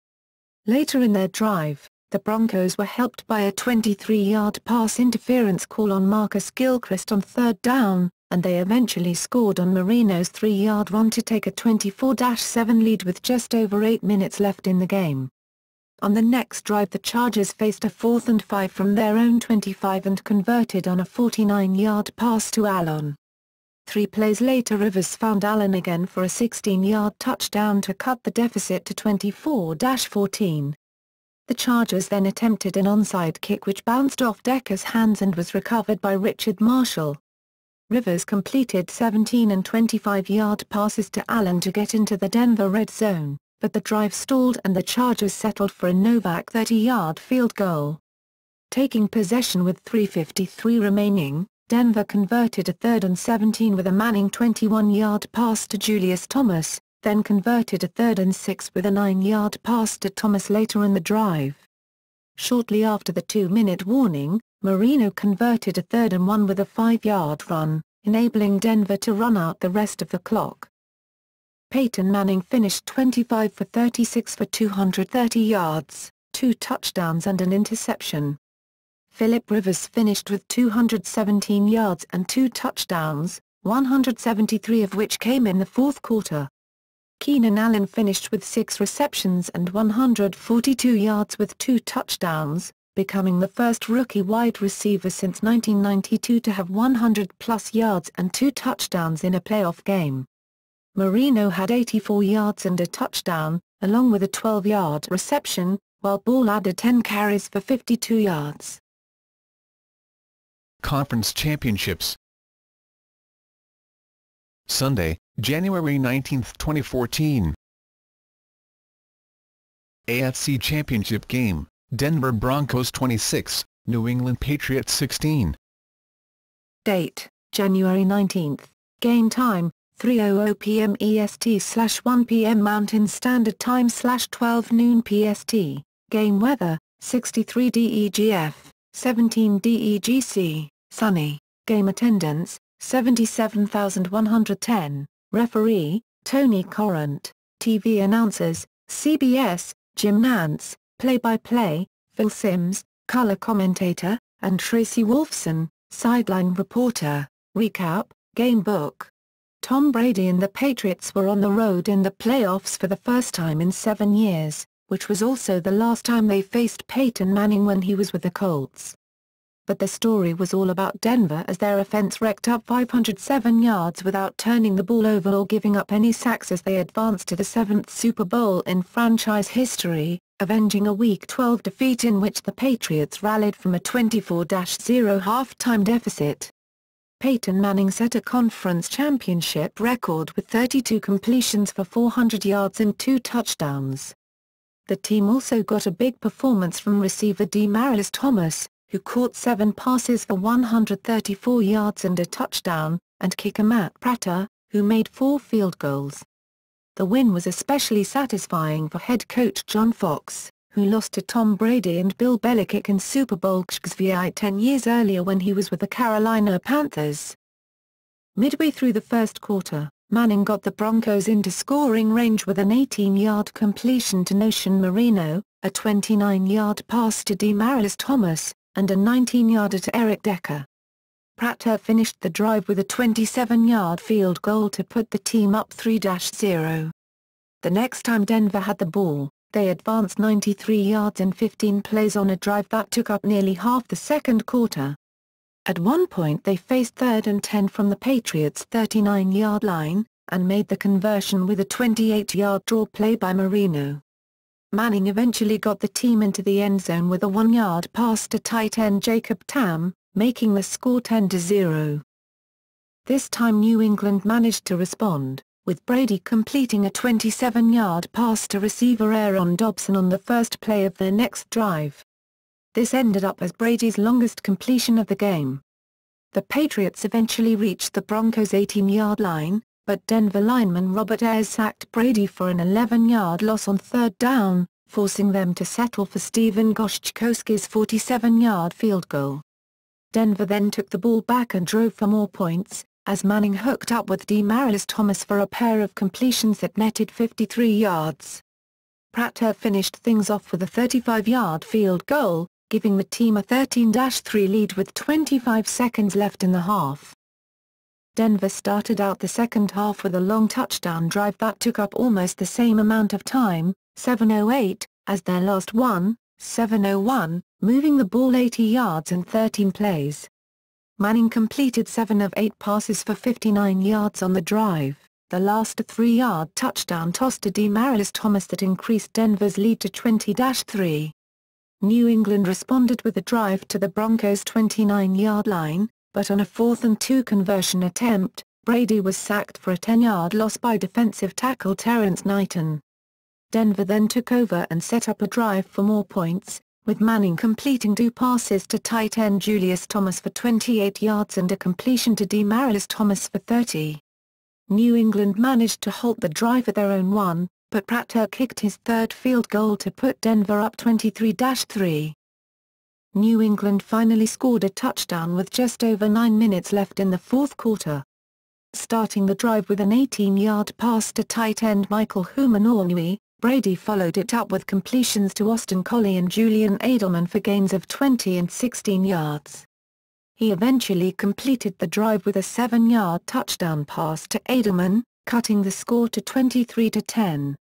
Later in their drive, the Broncos were helped by a 23-yard pass interference call on Marcus Gilchrist on third down, and they eventually scored on Marino's 3-yard run to take a 24-7 lead with just over 8 minutes left in the game. On the next drive, the Chargers faced a 4th and 5 from their own 25 and converted on a 49-yard pass to Allen. 3 plays later, Rivers found Allen again for a 16-yard touchdown to cut the deficit to 24-14. The Chargers then attempted an onside kick which bounced off Decker's hands and was recovered by Richard Marshall. Rivers completed 17 and 25-yard passes to Allen to get into the Denver red zone, but the drive stalled and the Chargers settled for a Novak 30-yard field goal. Taking possession with 3:53 remaining, Denver converted a 3rd and 17 with a Manning 21-yard pass to Julius Thomas, then converted a 3rd and 6 with a 9-yard pass to Thomas later in the drive. Shortly after the 2-minute warning, Marino converted a 3rd and 1 with a 5-yard run, enabling Denver to run out the rest of the clock. Peyton Manning finished 25 for 36 for 230 yards, 2 touchdowns and an interception. Philip Rivers finished with 217 yards and 2 touchdowns, 173 of which came in the fourth quarter. Keenan Allen finished with 6 receptions and 142 yards with 2 touchdowns, becoming the first rookie wide receiver since 1992 to have 100-plus yards and 2 touchdowns in a playoff game. Marino had 84 yards and a touchdown, along with a 12-yard reception, while Ball added 10 carries for 52 yards. Conference Championships. Sunday, January 19, 2014. AFC Championship Game, Denver Broncos 26, New England Patriots 16. Date, January 19. Game time, 3:00 p.m. EST/1 p.m. Mountain Standard Time/12 noon PST. Game weather, 63 DEGF, 17 DEGC, sunny. Game attendance, 77,110. Referee, Tony Corrant. TV announcers, CBS, Jim Nantz. Play-by-play, Phil Simms, color commentator, and Tracy Wolfson, sideline reporter. Recap, game book. Tom Brady and the Patriots were on the road in the playoffs for the first time in 7 years, which was also the last time they faced Peyton Manning when he was with the Colts. But the story was all about Denver as their offense racked up 507 yards without turning the ball over or giving up any sacks as they advanced to the 7th Super Bowl in franchise history, avenging a Week 12 defeat in which the Patriots rallied from a 24-0 halftime deficit. Peyton Manning set a conference championship record with 32 completions for 400 yards and 2 touchdowns. The team also got a big performance from receiver Demaryius Thomas, who caught 7 passes for 134 yards and a touchdown, and kicker Matt Prater, who made 4 field goals. The win was especially satisfying for head coach John Fox, who lost to Tom Brady and Bill Belichick in Super Bowl XLVIII 10 years earlier when he was with the Carolina Panthers. Midway through the first quarter, Manning got the Broncos into scoring range with an 18-yard completion to Notion Marino, a 29-yard pass to Demaryius Thomas, and a 19-yarder to Eric Decker. Prater finished the drive with a 27-yard field goal to put the team up 3-0. The next time Denver had the ball, they advanced 93 yards in 15 plays on a drive that took up nearly half the second quarter. At one point they faced 3rd and 10 from the Patriots' 39-yard line, and made the conversion with a 28-yard draw play by Marino. Manning eventually got the team into the end zone with a 1-yard pass to tight end Jacob Tamm, making the score 10-0. This time New England managed to respond, with Brady completing a 27-yard pass to receiver Aaron Dobson on the first play of their next drive. This ended up as Brady's longest completion of the game. The Patriots eventually reached the Broncos' 18-yard line, but Denver lineman Robert Ayers sacked Brady for an 11-yard loss on 3rd down, forcing them to settle for Stephen Gostkowski's 47-yard field goal. Denver then took the ball back and drove for more points, as Manning hooked up with Demaryius Thomas for a pair of completions that netted 53 yards. Prater finished things off with a 35-yard field goal, giving the team a 13-3 lead with 25 seconds left in the half. Denver started out the second half with a long touchdown drive that took up almost the same amount of time, 7:08, as their last one, 7:01, moving the ball 80 yards in 13 plays. Manning completed 7 of 8 passes for 59 yards on the drive, the last a 3-yard touchdown toss to Demaryius Thomas that increased Denver's lead to 20-3. New England responded with a drive to the Broncos' 29-yard line, but on a 4th and 2 conversion attempt, Brady was sacked for a 10-yard loss by defensive tackle Terrence Knighton. Denver then took over and set up a drive for more points, with Manning completing 2 passes to tight end Julius Thomas for 28 yards and a completion to Demaryius Thomas for 30. New England managed to halt the drive at their own 1, but Prater kicked his 3rd field goal to put Denver up 23-3. New England finally scored a touchdown with just over 9 minutes left in the 4th quarter. Starting the drive with an 18-yard pass to tight end Michael Hoomanawanui, Brady followed it up with completions to Austin Collie and Julian Edelman for gains of 20 and 16 yards. He eventually completed the drive with a 7-yard touchdown pass to Edelman, cutting the score to 23-10.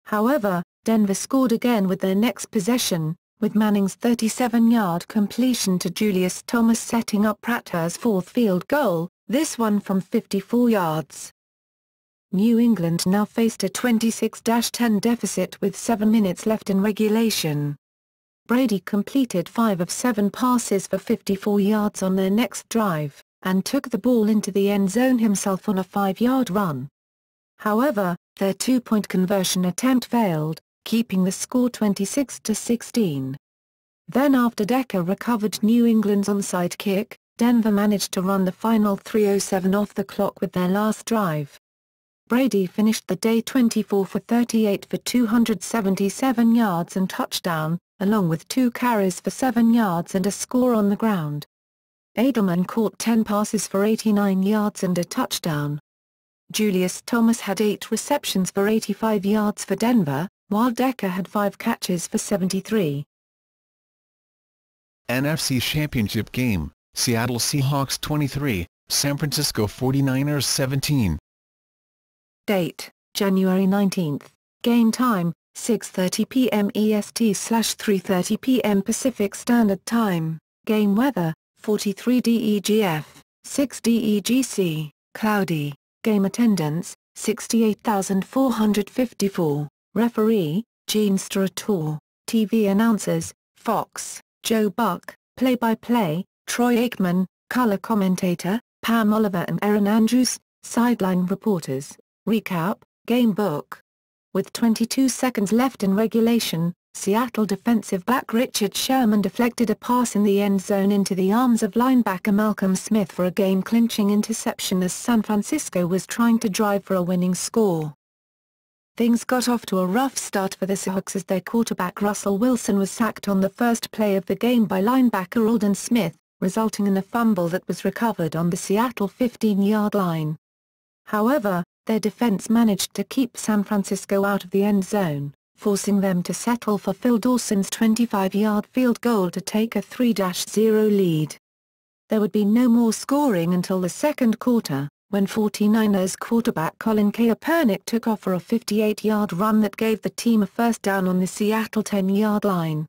However, Denver scored again with their next possession, with Manning's 37-yard completion to Julius Thomas setting up Prater's 4th field goal, this one from 54 yards. New England now faced a 26-10 deficit with 7 minutes left in regulation. Brady completed 5 of 7 passes for 54 yards on their next drive, and took the ball into the end zone himself on a 5-yard run. However, their 2-point conversion attempt failed, keeping the score 26-16. Then after Decker recovered New England's onside kick, Denver managed to run the final 3:07 off the clock with their last drive. Brady finished the day 24 for 38 for 277 yards and touchdown, along with 2 carries for 7 yards and a score on the ground. Edelman caught 10 passes for 89 yards and a touchdown. Julius Thomas had 8 receptions for 85 yards for Denver, while Decker had 5 catches for 73. NFC Championship Game, Seattle Seahawks 23, San Francisco 49ers 17. Date, January 19. Game time, 6:30 p.m. EST/3:30 p.m. Pacific Standard Time. Game weather, 43 DEGF, 6 DEGC, cloudy. Game attendance, 68,454. Referee, Gene Strator. TV announcers, Fox, Joe Buck. Play-by-play, Troy Aikman. Color commentator, Pam Oliver and Erin Andrews. Sideline reporters. Recap, Game Book. With 22 seconds left in regulation, Seattle defensive back Richard Sherman deflected a pass in the end zone into the arms of linebacker Malcolm Smith for a game-clinching interception as San Francisco was trying to drive for a winning score. Things got off to a rough start for the Seahawks as their quarterback Russell Wilson was sacked on the first play of the game by linebacker Aldon Smith, resulting in a fumble that was recovered on the Seattle 15-yard line. However, their defense managed to keep San Francisco out of the end zone, forcing them to settle for Phil Dawson's 25-yard field goal to take a 3-0 lead. There would be no more scoring until the second quarter, when 49ers quarterback Colin Kaepernick took off for a 58-yard run that gave the team a first down on the Seattle 10-yard line.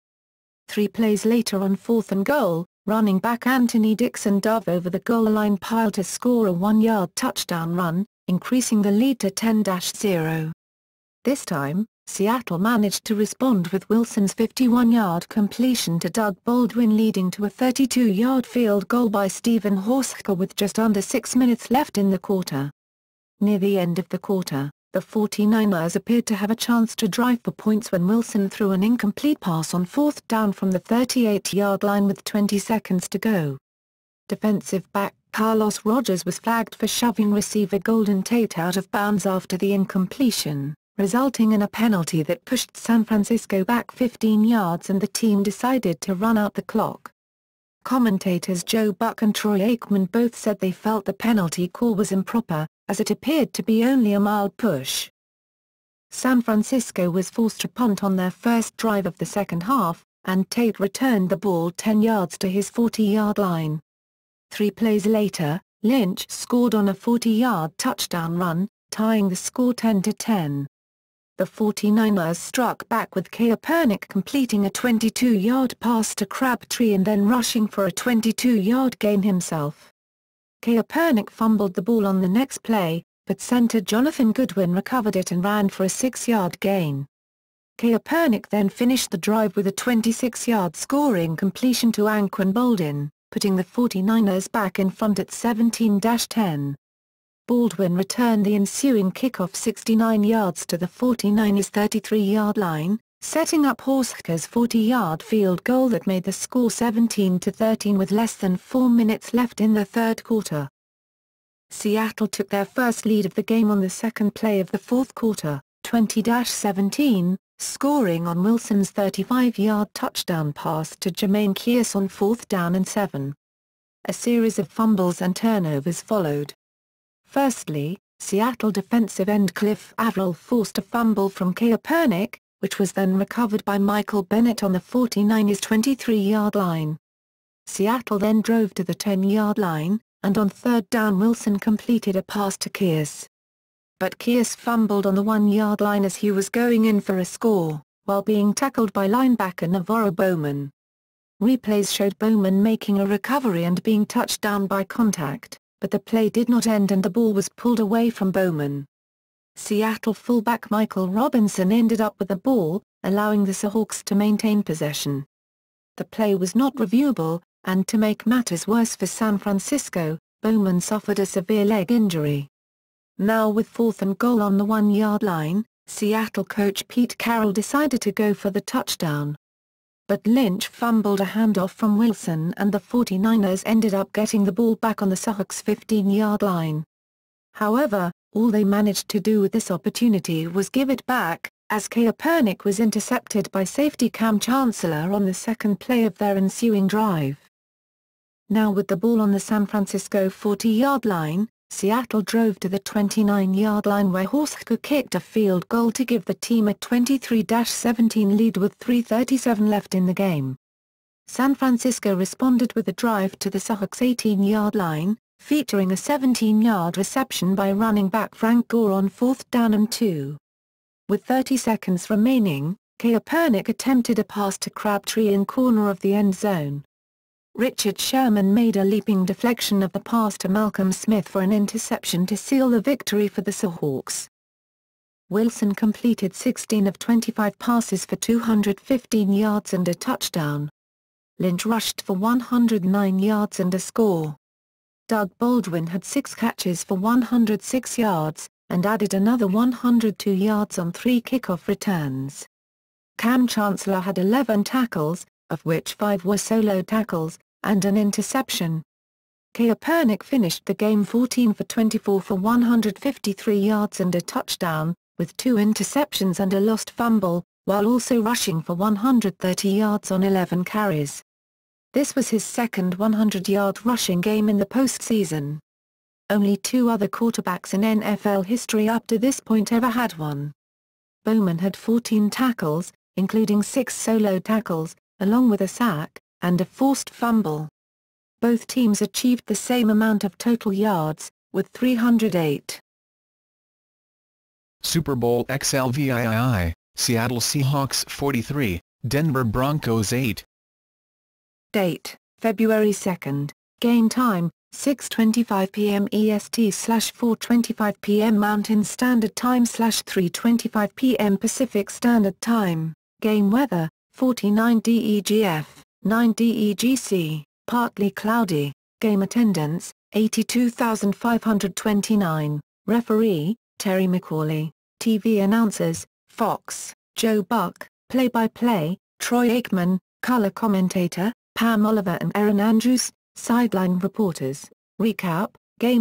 3 plays later on 4th and goal, Running back Anthony Dixon dove over the goal line pile to score a 1-yard touchdown run, increasing the lead to 10-0. This time, Seattle managed to respond with Wilson's 51-yard completion to Doug Baldwin, leading to a 32-yard field goal by Stephen Horschker with just under 6 minutes left in the quarter. Near the end of the quarter, the 49ers appeared to have a chance to drive for points when Wilson threw an incomplete pass on 4th down from the 38-yard line with 20 seconds to go. Defensive back Carlos Rogers was flagged for shoving receiver Golden Tate out of bounds after the incompletion, resulting in a penalty that pushed San Francisco back 15 yards, and the team decided to run out the clock. Commentators Joe Buck and Troy Aikman both said they felt the penalty call was improper, as it appeared to be only a mild push. San Francisco was forced to punt on their first drive of the second half, and Tate returned the ball 10 yards to his 40-yard line. 3 plays later, Lynch scored on a 40-yard touchdown run, tying the score 10-10. The 49ers struck back with Kaepernick completing a 22-yard pass to Crabtree and then rushing for a 22-yard gain himself. Kaepernick fumbled the ball on the next play, but center Jonathan Goodwin recovered it and ran for a 6-yard gain. Kaepernick then finished the drive with a 26-yard scoring completion to Anquan Boldin, putting the 49ers back in front at 17-10. Baldwin returned the ensuing kickoff 69 yards to the 49ers' 33-yard line, setting up Horschker's 40-yard field goal that made the score 17-13 with less than 4 minutes left in the third quarter. Seattle took their first lead of the game on the second play of the fourth quarter, 20-17, scoring on Wilson's 35-yard touchdown pass to Jermaine Kearse on 4th down and 7. A series of fumbles and turnovers followed. Firstly, Seattle defensive end Cliff Avril forced a fumble from Kaepernick, which was then recovered by Michael Bennett on the 49ers' 23-yard line. Seattle then drove to the 10-yard line, and on 3rd down Wilson completed a pass to Kearse. But Kearse fumbled on the 1-yard line as he was going in for a score, while being tackled by linebacker Navarro Bowman. Replays showed Bowman making a recovery and being touched down by contact, but the play did not end and the ball was pulled away from Bowman. Seattle fullback Michael Robinson ended up with the ball, allowing the Seahawks to maintain possession. The play was not reviewable, and to make matters worse for San Francisco, Bowman suffered a severe leg injury. Now with 4th and goal on the 1-yard line, Seattle coach Pete Carroll decided to go for the touchdown. But Lynch fumbled a handoff from Wilson and the 49ers ended up getting the ball back on the Seahawks' 15-yard line. However, all they managed to do with this opportunity was give it back, as Kaepernick was intercepted by safety Cam Chancellor on the second play of their ensuing drive. Now with the ball on the San Francisco 40-yard line, Seattle drove to the 29-yard line where Horschker kicked a field goal to give the team a 23-17 lead with 3:37 left in the game. San Francisco responded with a drive to the Seahawks' 18-yard line, featuring a 17-yard reception by running back Frank Gore on 4th down and 2. With 30 seconds remaining, Kaepernick attempted a pass to Crabtree in corner of the end zone. Richard Sherman made a leaping deflection of the pass to Malcolm Smith for an interception to seal the victory for the Seahawks. Wilson completed 16 of 25 passes for 215 yards and a touchdown. Lynch rushed for 109 yards and a score. Doug Baldwin had 6 catches for 106 yards, and added another 102 yards on 3 kickoff returns. Cam Chancellor had 11 tackles, of which 5 were solo tackles, and an interception. Kaepernick finished the game 14 for 24 for 153 yards and a touchdown, with 2 interceptions and a lost fumble, while also rushing for 130 yards on 11 carries. This was his second 100-yard rushing game in the postseason. Only 2 other quarterbacks in NFL history up to this point ever had one. Bowman had 14 tackles, including 6 solo tackles, along with a sack, and a forced fumble. Both teams achieved the same amount of total yards, with 308. Super Bowl XLVIII, Seattle Seahawks 43, Denver Broncos 8. Date: February 2. Game time, 6:25 p.m. EST/4:25 p.m. Mountain Standard Time/3:25 p.m. Pacific Standard Time. Game weather, 49 DEGF, 9 DEGC, partly cloudy. Game attendance, 82,529. Referee, Terry McCauley. TV announcers, Fox, Joe Buck. Play-by-play, Troy Aikman. Color commentator, Pam Oliver and Erin Andrews. Sideline reporters. Recap, game